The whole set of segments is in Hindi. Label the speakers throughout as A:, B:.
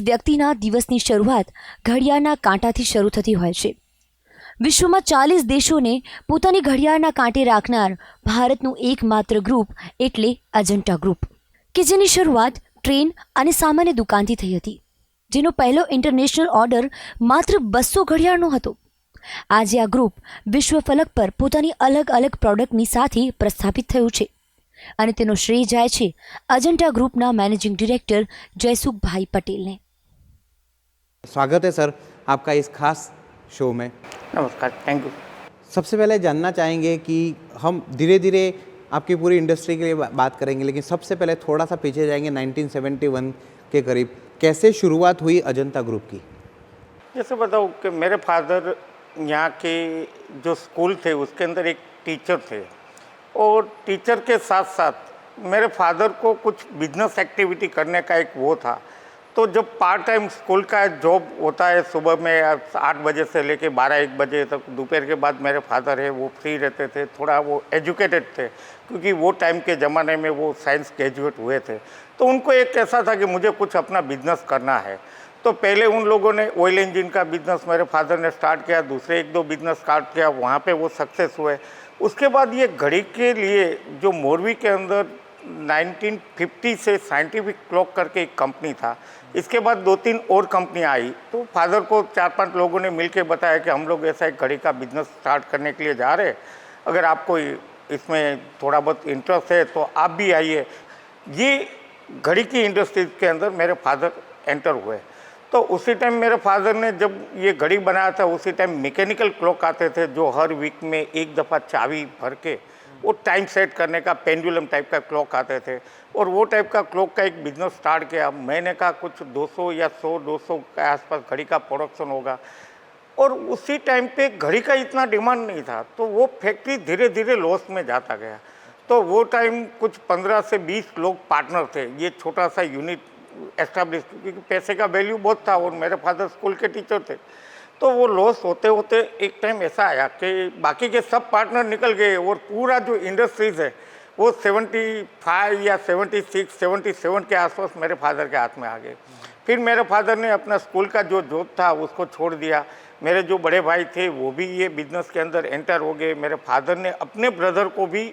A: વ્યક્તિના દિવસની શરૂઆત ઘડિયાળના કાંટાથી શરૂ થતી હોય છે. વિશ્વમાં 40 દેશોને પોતાની ઘડિયાળના કાંટે રાખનાર ભારતનું એકમાત્ર ગ્રુપ એટલે અજંટા ગ્રુપ, કે જેની શરૂઆત ટ્રેન અને સામાન્ય દુકાનથી થઈ હતી, જેનો પહેલો ઇન્ટરનેશનલ ઓર્ડર માત્ર 200 ઘડિયાળનો હતો. આજે આ ગ્રુપ વિશ્વ ફલક પર પોતાની અલગ અલગ પ્રોડક્ટની સાથે પ્રસ્થાપિત થયું છે અને તેનો શ્રેય જાય છે અજંટા ગ્રુપના મેનેજિંગ ડિરેક્ટર જયસુખભાઈ પટેલને.
B: स्वागत है सर आपका इस खास शो में.
C: नमस्कार, थैंक यू।
B: सबसे पहले जानना चाहेंगे कि हम धीरे धीरे आपकी पूरी इंडस्ट्री के लिए बात करेंगे, लेकिन सबसे पहले थोड़ा सा पीछे जाएंगे 1971 के करीब. कैसे शुरुआत हुई अजंता ग्रुप की?
C: जैसे बताऊँ कि मेरे फादर यहाँ के जो स्कूल थे उसके अंदर एक टीचर थे, और टीचर के साथ साथ मेरे फादर को कुछ बिजनेस एक्टिविटी करने का एक वो था. तो जब पार्ट टाइम स्कूल का जॉब होता है, सुबह में 8 बजे से लेके 12-1 बजे तक, दोपहर के बाद मेरे फादर है वो फ्री रहते थे, थोड़ा वो एजुकेटेड थे क्योंकि वो टाइम के ज़माने में वो साइंस ग्रेजुएट हुए थे. तो उनको एक ऐसा था कि मुझे कुछ अपना बिजनेस करना है. तो पहले उन लोगों ने ऑयल इंजन का बिजनेस मेरे फादर ने स्टार्ट किया, दूसरे 1-2 बिजनेस स्टार्ट किया, वहाँ पे वो सक्सेस हुए. उसके बाद ये घड़ी के लिए जो मोरवी के अंदर 1950 से साइंटिफिक क्लॉक करके एक कंपनी था, इसके बाद 2-3 और कंपनियाँ आई. तो फादर को 4-5 लोगों ने मिलके बताया कि हम लोग ऐसा एक घड़ी का बिजनेस स्टार्ट करने के लिए जा रहे हैं, अगर आपको इसमें थोड़ा बहुत इंटरेस्ट है तो आप भी आइए. ये घड़ी की इंडस्ट्री के अंदर मेरे फादर एंटर हुए. तो उसी टाइम मेरे फादर ने जब ये घड़ी बनाया था, उसी टाइम मैकेनिकल क्लॉक आते थे जो हर वीक में एक दफ़ा चाबी भर के वो टाइम सेट करने का पेंडुलम टाइप का क्लॉक आते थे, और वो टाइप का क्लॉक का एक बिजनेस स्टार्ट किया. मैंने कहा कुछ 200 या 100-200 के आसपास घड़ी का प्रोडक्शन होगा, और उसी टाइम पे घड़ी का इतना डिमांड नहीं था, तो वो फैक्ट्री धीरे धीरे लॉस में जाता गया. तो वो टाइम कुछ 15 से 20 लोग पार्टनर थे, ये छोटा सा यूनिट एस्टैब्लिश, क्योंकि पैसे का वैल्यू बहुत था और मेरे फादर स्कूल के टीचर थे. तो वो लॉस होते होते एक टाइम ऐसा आया कि बाकी के सब पार्टनर निकल गए, और पूरा जो इंडस्ट्रीज़ है वो 75 या 76-77 के आसपास मेरे फादर के हाथ में आ गए. फिर मेरे फादर ने अपना स्कूल का जो जॉब था उसको छोड़ दिया. मेरे जो बड़े भाई थे वो भी ये बिज़नेस के अंदर एंटर हो गए. मेरे फादर ने अपने ब्रदर को भी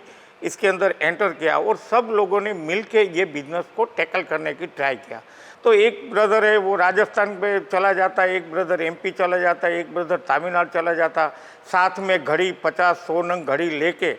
C: इसके अंदर एंटर किया, और सब लोगों ने मिल के ये बिज़नेस को टैकल करने की ट्राई किया. तो एक ब्रदर है वो राजस्थान पे चला जाता, एक ब्रदर MP चला जाता, एक ब्रदर तमिलनाडु चला जाता. साथ में घड़ी 50-100 नंग घड़ी लेके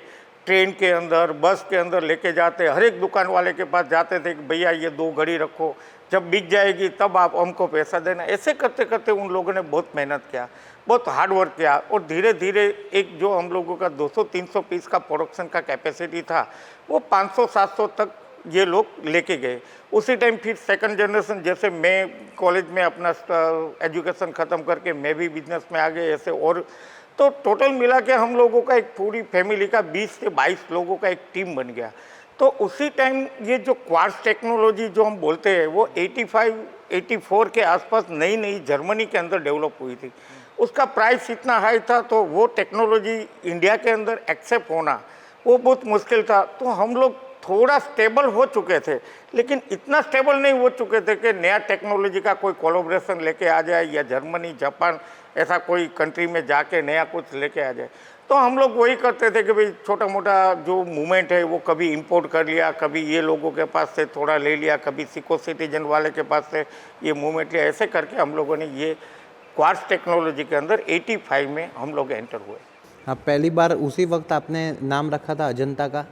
C: ट्रेन के अंदर, बस के अंदर लेके जाते, हर एक दुकान वाले के पास जाते थे कि भैया ये 2 घड़ी रखो, जब बिक जाएगी तब आप हमको पैसा देना. ऐसे करते करते उन लोगों ने बहुत मेहनत किया, बहुत हार्ड वर्क किया, और धीरे धीरे एक जो हम लोगों का 200-300 पीस का प्रोडक्शन का कैपेसिटी था वो 500-700 तक ये लोग लेके गए. उसी टाइम फिर सेकंड जनरेशन, जैसे मैं कॉलेज में अपना एजुकेशन ख़त्म करके मैं भी बिजनेस में आ गए ऐसे, और तो टोटल मिला के हम लोगों का एक पूरी फैमिली का 20 से 22 लोगों का एक टीम बन गया. तो उसी टाइम ये जो क्वार्ट्ज टेक्नोलॉजी जो हम बोलते हैं वो 85-84 के आसपास नई नई जर्मनी के अंदर डेवलप हुई थी. उसका प्राइस इतना हाई था, तो वो टेक्नोलॉजी इंडिया के अंदर एक्सेप्ट होना वो बहुत मुश्किल था. तो हम लोग थोड़ा स्टेबल हो चुके थे, लेकिन इतना स्टेबल नहीं हो चुके थे कि नया टेक्नोलॉजी का कोई कोलैबोरेशन लेके आ जाए, या जर्मनी, जापान ऐसा कोई कंट्री में जाके नया कुछ लेके आ जाए. तो हम लोग वही करते थे कि भाई छोटा मोटा जो मूवमेंट है वो कभी इंपोर्ट कर लिया, कभी ये लोगों के पास से थोड़ा ले लिया, कभी सिको सिटीजन वाले के पास से ये मूवमेंट लिया. ऐसे करके हम लोगों ने ये क्वार्ट्ज टेक्नोलॉजी के अंदर 85 में हम लोग एंटर हुए.
B: आप पहली बार उसी वक्त आपने नाम रखा था अजंता का?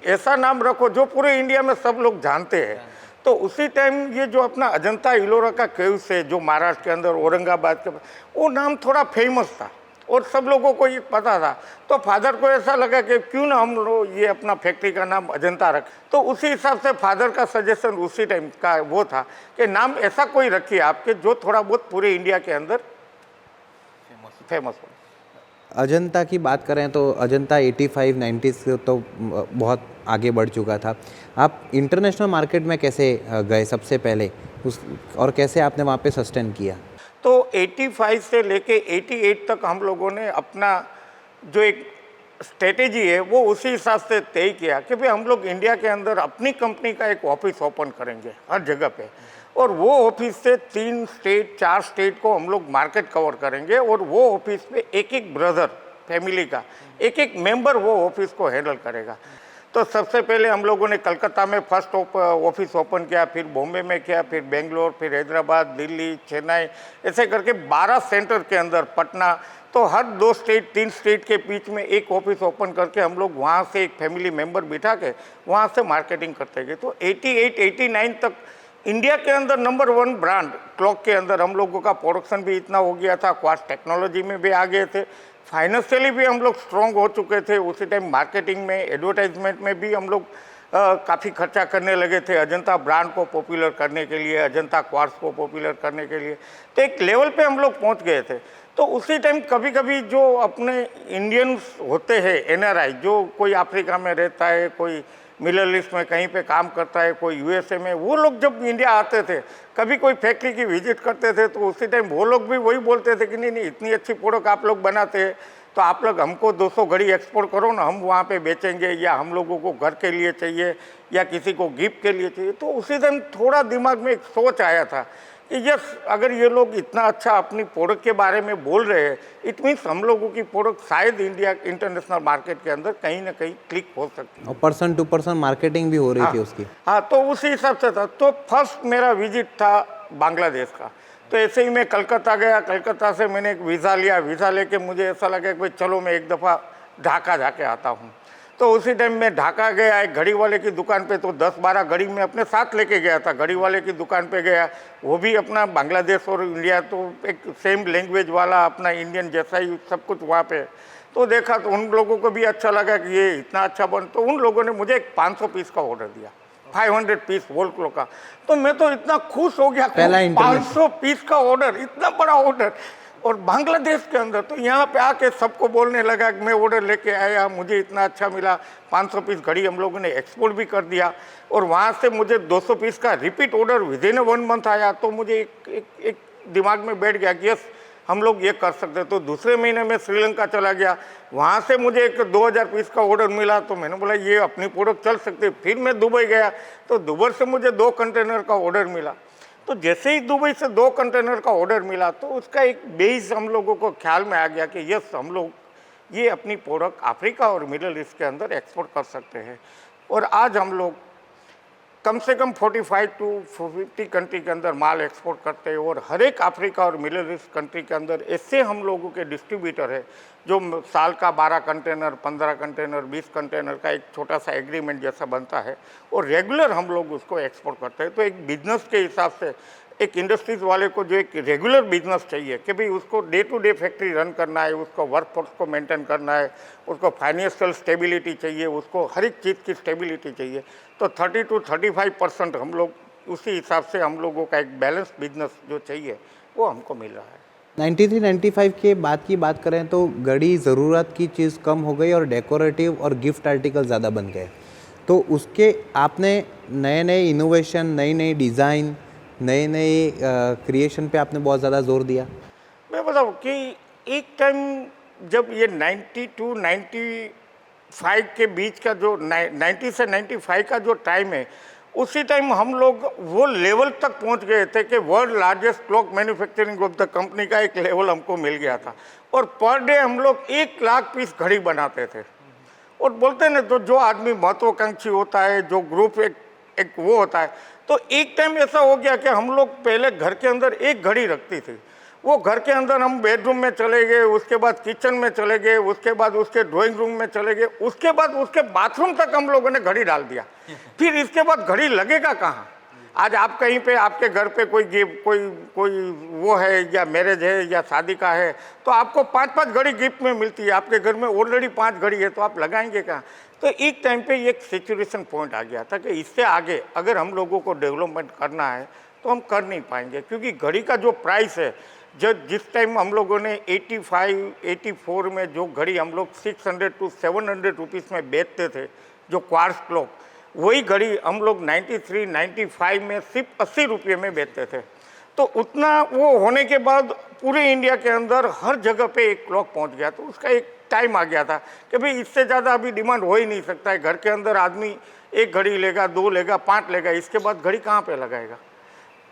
C: ऐसा नाम रखो जो पूरे इंडिया में सब लोग जानते हैं. तो उसी टाइम ये जो अपना अजंता इलोरा का केव्स है जो महाराष्ट्र के अंदर औरंगाबाद के, वो नाम थोड़ा फेमस था और सब लोगों को ये पता था. तो फादर को ऐसा लगा कि क्यों ना हम लोग ये अपना फैक्ट्री का नाम अजंता रख. तो उसी हिसाब से फादर का सजेशन उसी टाइम का वो था कि नाम ऐसा कोई रखिए आपके जो थोड़ा बहुत पूरे इंडिया के अंदर फेमस हो.
B: अजंता की बात करें तो अजंता 85-90 से तो बहुत आगे बढ़ चुका था. आप इंटरनेशनल मार्केट में कैसे गए सबसे पहले और कैसे आपने वहाँ पे सस्टेन किया?
C: तो 85 से लेके 88 तक हम लोगों ने अपना जो एक स्ट्रेटेजी है वो उसी हिसाब से तय किया कि भाई हम लोग इंडिया के अंदर अपनी कंपनी का एक ऑफिस ओपन करेंगे हर जगह पे. और वो ऑफिस से 3 स्टेट 4 स्टेट को हम लोग मार्केट कवर करेंगे और वो ऑफिस पे एक एक ब्रदर फैमिली का एक एक मेंबर वो ऑफिस को हैंडल करेगा। तो सबसे पहले हम लोगों ने कलकत्ता में फर्स्ट ऑफिस ओपन किया, फिर बॉम्बे में किया, फिर बेंगलोर, फिर हैदराबाद, दिल्ली, चेन्नई, ऐसे करके 12 सेंटर के अंदर पटना, तो हर 2 स्टेट 3 स्टेट के बीच में एक ऑफिस ओपन करके हम लोग वहाँ से एक फैमिली मेंबर बिठा के वहाँ से मार्केटिंग करते गए। तो 88-89 तक इंडिया के अंदर नंबर 1 ब्रांड क्लॉक के अंदर हम लोगों का प्रोडक्शन भी इतना हो गया था, क्वास्ट टेक्नोलॉजी में भी आ गए थे, फाइनेंशियली भी हम लोग स्ट्रॉन्ग हो चुके थे। उसी टाइम मार्केटिंग में, एडवर्टाइजमेंट में भी हम लोग काफ़ी खर्चा करने लगे थे अजंता ब्रांड को पॉपुलर करने के लिए, अजंता क्वार्ट्स को पॉपुलर करने के लिए। तो एक लेवल पे हम लोग पहुंच गए थे। तो उसी टाइम कभी कभी जो अपने इंडियंस होते हैं एनआरआई, जो कोई अफ्रीका में रहता है, कोई मिडल ईस्ट में कहीं पे काम करता है, कोई यूएसए में, वो लोग जब इंडिया आते थे, कभी कोई फैक्ट्री की विजिट करते थे, तो उसी टाइम वो लोग भी वही बोलते थे कि नहीं नहीं, इतनी अच्छी प्रोडक्ट आप लोग बनाते हैं तो आप लोग हमको 200 घड़ी एक्सपोर्ट करो ना, हम वहाँ पे बेचेंगे, या हम लोगों को घर के लिए चाहिए या किसी को गिफ्ट के लिए चाहिए। तो उसी टाइम थोड़ा दिमाग में एक सोच आया था कि यस, अगर ये लोग इतना अच्छा अपनी प्रोडक्ट के बारे में बोल रहे हैं, इट मीन्स हम लोगों की प्रोडक्ट शायद इंडिया इंटरनेशनल मार्केट के अंदर कहीं ना कहीं क्लिक हो सकती है।
B: और पर्सन टू पर्सन मार्केटिंग भी हो रही थी उसकी।
C: हाँ, तो उसी हिसाब से था। तो फर्स्ट मेरा विजिट था बांग्लादेश का। तो ऐसे ही मैं कलकत्ता गया, कलकत्ता से मैंने एक वीज़ा लिया, वीज़ा लेके मुझे ऐसा लगा कि भाई चलो मैं एक दफ़ा ढाका जाके आता हूँ। तो उसी टाइम मैं ढाका गया, एक घड़ी वाले की दुकान पे, तो 10-12 घड़ी मैं अपने साथ लेके गया था। घड़ी वाले की दुकान पे गया, वो भी अपना बांग्लादेश और इंडिया तो एक सेम लैंग्वेज वाला, अपना इंडियन जैसा ही सब कुछ वहाँ पे। तो देखा तो उन लोगों को भी अच्छा लगा कि ये इतना अच्छा बन, तो उन लोगों ने मुझे एक 500 पीस का ऑर्डर दिया, 500 पीस वॉल क्लॉक का। तो मैं तो इतना खुश हो गया, 500 पीस का ऑर्डर, इतना बड़ा ऑर्डर, और बांग्लादेश के अंदर। तो यहाँ पे आके सबको बोलने लगा कि मैं ऑर्डर लेके आया, मुझे इतना अच्छा मिला। 500 पीस घड़ी हम लोगों ने एक्सपोर्ट भी कर दिया, और वहाँ से मुझे 200 पीस का रिपीट ऑर्डर विदिन 1 मंथ आया। तो मुझे एक दिमाग में बैठ गया कि यस, हम लोग ये कर सकते। तो दूसरे महीने में श्रीलंका चला गया, वहाँ से मुझे एक 2000 पीस का ऑर्डर मिला। तो मैंने बोला ये अपनी प्रोडक्ट चल सकती। फिर मैं दुबई गया, तो दुबई से मुझे 2 कंटेनर का ऑर्डर मिला। तो जैसे ही दुबई से 2 कंटेनर का ऑर्डर मिला, तो उसका एक बेस हम लोगों को ख्याल में आ गया कि यस, हम लोग ये अपनी प्रोडक्ट अफ्रीका और मिडल ईस्ट के अंदर एक्सपोर्ट कर सकते हैं। और आज हम लोग कम से कम 45 to 50 कंट्री के अंदर माल एक्सपोर्ट करते हैं, और हर एक अफ्रीका और मिडल ईस्ट कंट्री के अंदर ऐसे हम लोगों के डिस्ट्रीब्यूटर है जो साल का 12 कंटेनर, 15 कंटेनर, 20 कंटेनर का एक छोटा सा एग्रीमेंट जैसा बनता है, और रेगुलर हम लोग उसको एक्सपोर्ट करते हैं। तो एक बिजनेस के हिसाब से एक इंडस्ट्रीज वाले को जो एक रेगुलर बिजनेस चाहिए कि भाई उसको day to day factory run करना है, उसको वर्कफोर्स को मेंटेन करना है, उसको फाइनेंशियल स्टेबिलिटी चाहिए, उसको हर एक चीज़ की स्टेबिलिटी चाहिए। तो 30 to 35% हम लोग उसी हिसाब से हम लोगों का एक बैलेंस बिजनेस जो चाहिए वो हमको मिल रहा है।
B: 93-95 के बाद की बात करें तो घड़ी ज़रूरत की चीज़ कम हो गई और डेकोरेटिव और गिफ्ट आर्टिकल ज़्यादा बन गए। तो उसके आपने नए नए इनोवेशन, नई नई डिज़ाइन, नए नए क्रिएशन पे आपने बहुत ज़्यादा जोर दिया।
C: मैं बताऊँ कि एक टाइम जब ये 92-95 के बीच का जो 90 से 95 का जो टाइम है, उसी टाइम हम लोग वो लेवल तक पहुंच गए थे कि world largest clock manufacturing of the company का एक लेवल हमको मिल गया था। और पर डे हम लोग 1 लाख पीस घड़ी बनाते थे। और बोलते हैं ना, तो जो आदमी महत्वाकांक्षी होता है, जो ग्रुप एक वो होता है, तो एक टाइम ऐसा हो गया कि हम लोग पहले घर के अंदर एक घड़ी रखती थी। वो घर के अंदर हम बेडरूम में चले गए, उसके बाद किचन में चले गए, उसके बाद उसके ड्राइंग रूम में चले गए, उसके बाद उसके बाथरूम तक हम लोगों ने घड़ी डाल दिया। फिर इसके बाद घड़ी लगेगा कहाँ? आज आप कहीं पे आपके घर पे कोई वो है, या मैरिज है या शादी का है, तो आपको 5-5 घड़ी गिफ्ट में मिलती है। आपके घर में ऑलरेडी 5 घड़ी है, तो आप लगाएंगे कहाँ? तो एक टाइम पे एक सिचुएशन पॉइंट आ गया था कि इससे आगे अगर हम लोगों को डेवलपमेंट करना है तो हम कर नहीं पाएंगे, क्योंकि घड़ी का जो प्राइस है, जिस टाइम हम लोगों ने 85-84 में जो घड़ी हम लोग 600 to 700 रुपीज़ में बेचते थे, जो क्वार्ट्स क्लॉक, वही घड़ी हम लोग 93-95 में सिर्फ 80 रुपये में बेचते थे। तो उतना वो होने के बाद पूरे इंडिया के अंदर हर जगह पे एक क्लॉक पहुंच गया। तो उसका एक टाइम आ गया था कि भाई इससे ज़्यादा अभी डिमांड हो ही नहीं सकता है। घर के अंदर आदमी 1 घड़ी लेगा, 2 लेगा, 5 लेगा, इसके बाद घड़ी कहाँ पे लगाएगा?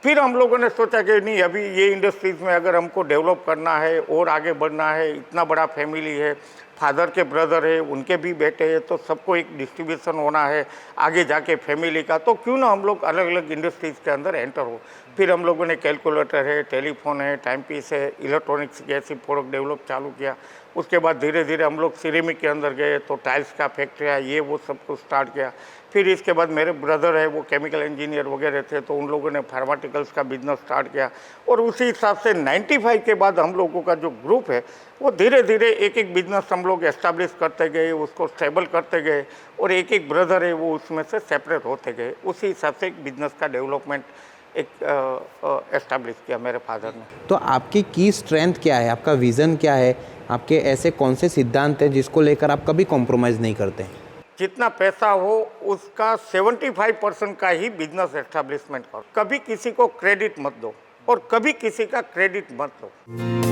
C: फिर हम लोगों ने सोचा कि नहीं, अभी ये इंडस्ट्रीज़ में अगर हमको डेवलप करना है और आगे बढ़ना है, इतना बड़ा फैमिली है, फादर के ब्रदर है, उनके भी बेटे हैं, तो सबको एक डिस्ट्रीब्यूशन होना है आगे जाके फैमिली का, तो क्यों ना हम लोग अलग अलग इंडस्ट्रीज़ के अंदर एंटर हो। फिर हम लोगों ने कैलकुलेटर है, टेलीफोन है, टाइम पीस है, इलेक्ट्रॉनिक्स के ऐसी प्रोडक्ट डेवलप चालू किया। उसके बाद धीरे धीरे हम लोग सिरेमिक के अंदर गए, तो टाइल्स का फैक्ट्री है, ये वो सब कुछ स्टार्ट किया। फिर इसके बाद मेरे ब्रदर है, वो केमिकल इंजीनियर वगैरह थे, तो उन लोगों ने फार्माटिकल्स का बिजनेस स्टार्ट किया। और उसी हिसाब से 95 के बाद हम लोगों का जो ग्रुप है वो धीरे धीरे एक एक बिजनेस हम लोग एस्टेब्लिश करते गए, उसको स्टेबल करते गए, और एक एक ब्रदर है वो उसमें से सेपरेट होते गए। उसी हिसाब से एक बिजनेस का डेवलपमेंट एक एस्टेब्लिश किया मेरे फादर ने।
B: तो आपकी की स्ट्रेंथ क्या है, आपका विज़न क्या है, आपके ऐसे कौन से सिद्धांत हैं जिसको लेकर आप कभी कॉम्प्रोमाइज़ नहीं करते?
C: जितना पैसा हो उसका 75% का ही बिजनेस एस्टेब्लिशमेंट करो। कभी किसी को क्रेडिट मत दो और कभी किसी का क्रेडिट मत लो।